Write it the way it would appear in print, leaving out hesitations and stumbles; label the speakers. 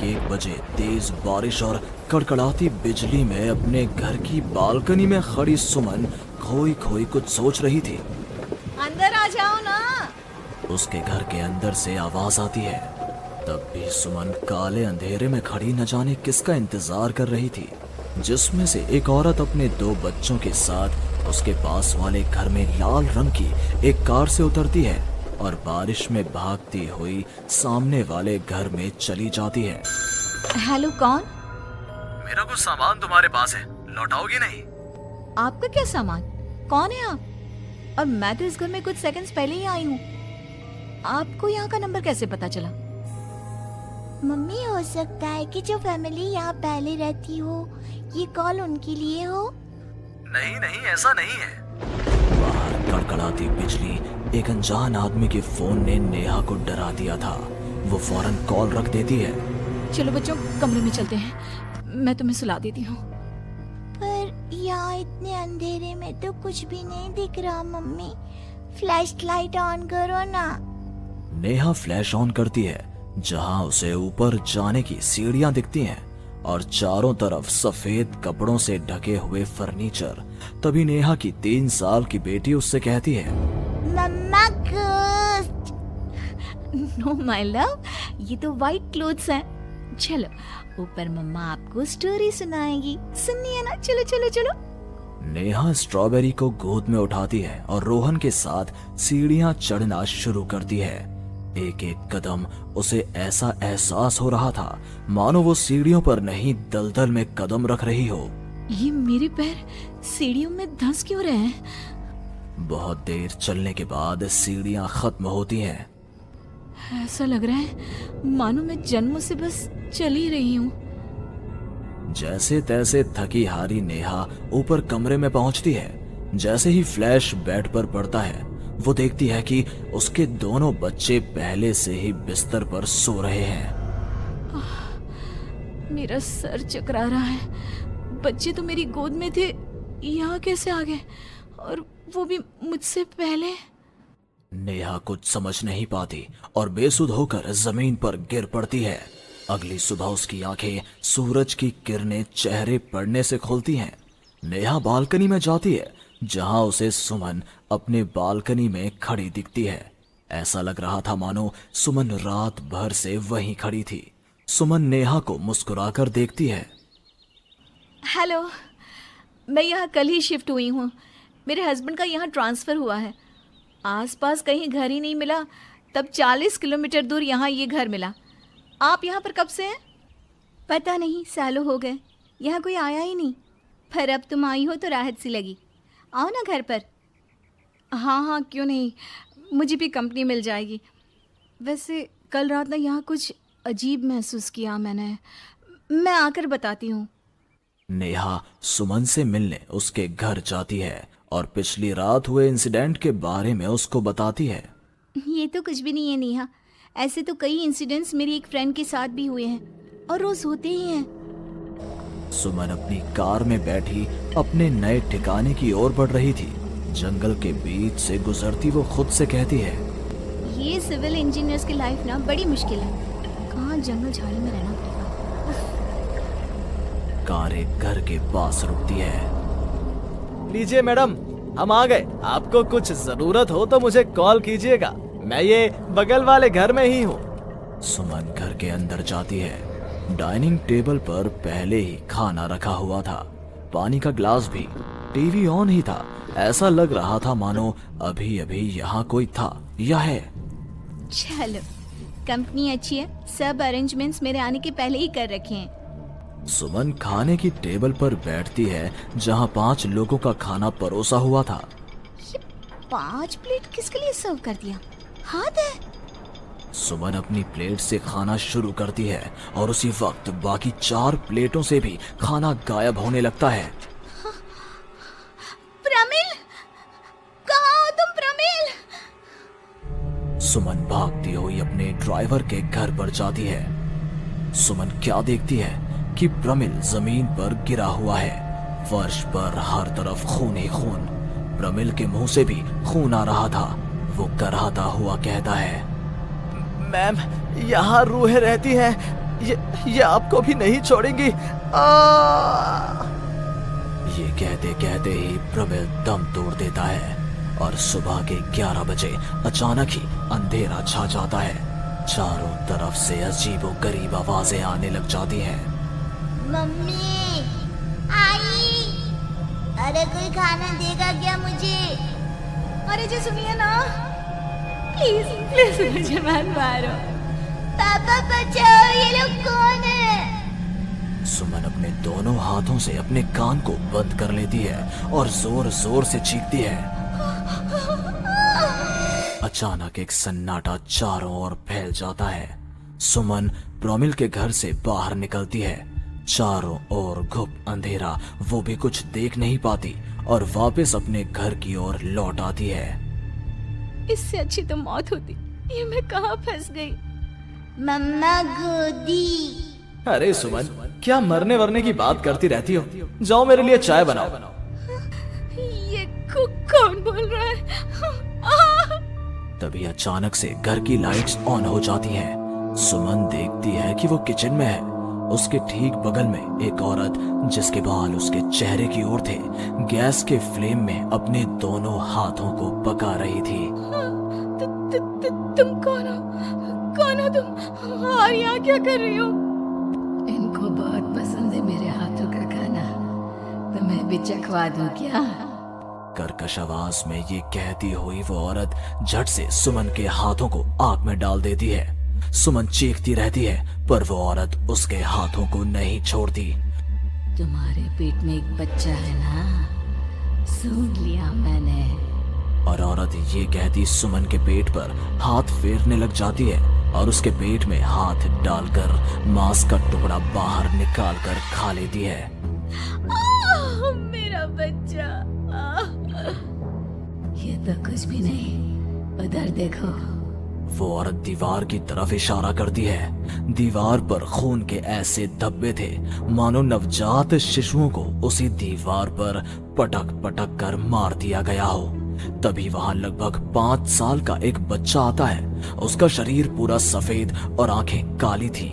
Speaker 1: 1 बजे तेज बारिश और कड़कड़ाती बिजली में अपने घर की बालकनी में खड़ी सुमन खोई खोई कुछ सोच रही थी।
Speaker 2: अंदर आ जाओ ना।
Speaker 1: उसके घर के अंदर से आवाज आती है। तब भी सुमन काले अंधेरे में खड़ी न जाने किसका इंतजार कर रही थी, जिसमें से एक औरत अपने 2 बच्चों के साथ उसके पास वाले घर में लाल रंग की एक कार से उतरती है और बारिश में भागती हुई सामने वाले घर में चली जाती है।
Speaker 2: हेलो, कौन?
Speaker 1: मेरा कुछ सामान तुम्हारे पास है, लौटाओगी नहीं?
Speaker 2: आपका क्या सामान? कौन है आप? और मैं तो इस घर में कुछ सेकंड्स पहले ही आई हूँ। आपको यहाँ का नंबर कैसे पता चला?
Speaker 3: मम्मी, हो सकता है कि जो फैमिली यहाँ पहले रहती हो, ये कॉल उनके लिए हो।
Speaker 1: नहीं नहीं, ऐसा नहीं है। बाहर कड़कड़ाती बिजली एक अनजान आदमी के फोन ने नेहा को डरा दिया था। वो फौरन कॉल रख देती है।
Speaker 2: चलो बच्चों, कमरे में चलते हैं, मैं तुम्हें सुला देती हूँ।
Speaker 3: पर यहाँ इतने अंधेरे में तो कुछ भी नहीं दिख रहा मम्मी। फ्लैश लाइट ऑन करो ना।
Speaker 1: नेहा फ्लैश ऑन करती है, जहां उसे ऊपर जाने की सीढ़ियां दिखती हैं और चारों तरफ सफेद कपड़ों से ढके हुए फर्नीचर। तभी नेहा की 3 साल की बेटी उससे कहती है,
Speaker 3: मम्मा कुछ।
Speaker 2: नो माय लव, ये तो वाइट क्लोथ्स हैं। चलो ऊपर मम्मा आपको स्टोरी सुनाएगी, सुननी है ना? चलो चलो चलो।
Speaker 1: नेहा स्ट्रॉबेरी को गोद में उठाती है और रोहन के साथ सीढ़ियां चढ़ना शुरू करती है। एक एक कदम उसे ऐसा एहसास हो रहा था मानो वो सीढ़ियों पर नहीं दलदल में कदम रख रही हो।
Speaker 2: ये मेरे पैर सीढ़ियों में धंस क्यों रहे हैं?
Speaker 1: बहुत देर चलने के बाद सीढ़ियां खत्म होती हैं।
Speaker 2: ऐसा लग रहा है मानो मैं जन्म से बस चल ही रही हूँ।
Speaker 1: जैसे तैसे थकी हारी नेहा ऊपर कमरे में पहुंचती है। जैसे ही फ्लैश बेड पर पड़ता है, वो देखती है कि उसके दोनों बच्चे पहले से ही बिस्तर पर सो रहे हैं।
Speaker 2: मेरा सर चकरा रहा है। बच्चे तो मेरी गोद में थे, यहाँ कैसे आ गए? और वो भी मुझसे पहले।
Speaker 1: नेहा कुछ समझ नहीं पाती और बेसुध होकर जमीन पर गिर पड़ती है। अगली सुबह उसकी आंखें सूरज की किरणें चेहरे पड़ने से खुलती हैं। नेहा बालकनी में जाती है, जहां उसे सुमन अपने बालकनी में खड़ी दिखती है। ऐसा लग रहा था मानो सुमन रात भर से वहीं खड़ी थी। सुमन नेहा को मुस्कुराकर देखती है।
Speaker 2: हेलो, मैं यहाँ कल ही शिफ्ट हुई हूँ। मेरे हस्बैंड का यहाँ ट्रांसफ़र हुआ है। आसपास कहीं घर ही नहीं मिला, तब 40 किलोमीटर दूर यहाँ ये घर मिला। आप यहाँ पर कब से हैं?
Speaker 3: पता नहीं, सालों हो गए, यहाँ कोई आया ही नहीं। पर अब तुम आई हो तो राहत सी लगी। आओ ना घर पर।
Speaker 2: हाँ हाँ, क्यों नहीं, मुझे भी कंपनी मिल जाएगी। वैसे कल रात ना यहाँ कुछ अजीब महसूस किया मैंने। मैं आकर बताती हूँ।
Speaker 1: नेहा सुमन से मिलने उसके घर जाती है और पिछली रात हुए इंसिडेंट के बारे में उसको बताती है।
Speaker 3: ये तो कुछ भी नहीं है नेहा। ऐसे तो कई इंसिडेंट्स मेरी एक फ्रेंड के साथ भी हुए हैं और रोज होते ही हैं।
Speaker 1: सुमन अपनी कार में बैठी अपने नए ठिकाने की ओर बढ़ रही थी। जंगल के बीच से गुजरती वो खुद से कहती है,
Speaker 3: ये सिविल इंजीनियर्स की लाइफ ना बड़ी मुश्किल है। कहाँ जंगल झाड़ी में रहना पड़ेगा।
Speaker 1: कार एक घर के पास रुकती है।
Speaker 4: लीजिए मैडम, हम आ गए। आपको कुछ जरूरत हो तो मुझे कॉल कीजिएगा, मैं ये बगल वाले घर में ही हूँ।
Speaker 1: सुमन घर के अंदर जाती है। डाइनिंग टेबल पर पहले ही खाना रखा हुआ था, पानी का ग्लास भी, टीवी ऑन ही था। ऐसा लग रहा था मानो अभी अभी यहाँ कोई था या है।
Speaker 3: चलो, कंपनी अच्छी है, सब अरेंजमेंट्स मेरे आने के पहले ही कर रखे हैं।
Speaker 1: सुमन खाने की टेबल पर बैठती है, जहाँ 5 लोगों का खाना परोसा हुआ था।
Speaker 3: ये 5 प्लेट किसके लिए सर्व कर दिया? हाथ है।
Speaker 1: सुमन अपनी प्लेट से खाना शुरू करती है और उसी वक्त बाकी 4 प्लेटों से भी खाना गायब होने लगता है।
Speaker 3: प्रमिल, कहाँ हो तुम प्रमिल?
Speaker 1: सुमन भागती हुई अपने ड्राइवर के घर पर जाती है। सुमन क्या देखती है कि प्रमिल जमीन पर गिरा हुआ है। फर्श पर हर तरफ खून ही खून। प्रमिल के मुंह से भी खून आ रहा था। वो कराहता हुआ कहता है,
Speaker 4: मैम, यहाँ रूहें रहती हैं, ये आपको भी नहीं छोड़ेंगी।
Speaker 1: ये कहते कहते ही प्रमिल दम तोड़ देता है और सुबह के 11 बजे अचानक ही अंधेरा छा जाता है। चारों तरफ से अजीबो गरीब आवाजें आने लग जाती हैं।
Speaker 3: मम्मी, आई, अरे कोई खाना देगा क्या मुझे?
Speaker 2: अरे जी सुनिए ना, प्लीज प्लीज मुझे मत मारो।
Speaker 3: पापा बचाओ, ये लोग कौन है?
Speaker 1: सुमन अपने दोनों हाथों से अपने कान को बंद कर लेती है और जोर जोर से चीखती है। अचानक एक सन्नाटा चारों ओर फैल जाता है। सुमन प्रमिल के घर से बाहर निकलती है। चारों ओर घुप अंधेरा, वो भी कुछ देख नहीं पाती और वापस अपने घर की ओर लौट आती है।
Speaker 2: इससे अच्छी तो मौत होती, ये मैं कहाँ फंस गई।
Speaker 3: मम्मा गोदी।
Speaker 4: अरे सुमन, क्या मरने वरने की बात करती रहती हो? जाओ मेरे लिए चाय बनाओ।
Speaker 2: ये कौन बोल रहा है?
Speaker 1: तभी अचानक से घर की लाइट्स ऑन हो जाती हैं। सुमन देखती है कि वो किचन में है। उसके ठीक बगल में एक औरत, जिसके बाल उसके चेहरे की ओर थे, गैस के फ्लेम में अपने दोनों हाथों को पका रही थी।
Speaker 2: तुम कौन हो? कौन हो तुम? और यहाँ क्या कर रही हो?
Speaker 5: इनको बहुत पसंद है मेरे हाथों का खाना, तो मैं भी चखवा दूं क्या?
Speaker 1: कर्कश आवाज में ये कहती हुई वो औरत झट से सुमन के हाथों को आग में डाल देती है। सुमन चीखती रहती है, पर वो औरत उसके हाथों को नहीं छोड़ती।
Speaker 5: तुम्हारे पेट में एक बच्चा है ना, सुन लिया मैंने।
Speaker 1: और औरत ये कहती सुमन के पेट पर हाथ फेरने लग जाती है और उसके पेट में हाथ डालकर मांस का टुकड़ा बाहर निकाल कर खा लेती है।
Speaker 2: मेरा बच्चा।
Speaker 5: ये तो कुछ भी नहीं, उधर देखो।
Speaker 1: वो औरत दीवार की तरफ इशारा करती है। दीवार पर खून के ऐसे धब्बे थे मानो नवजात शिशुओं को उसी दीवार पर पटक पटक कर मार दिया गया हो। तभी वहां लगभग 5 साल का एक बच्चा आता है। उसका शरीर पूरा सफेद और आंखें काली थी।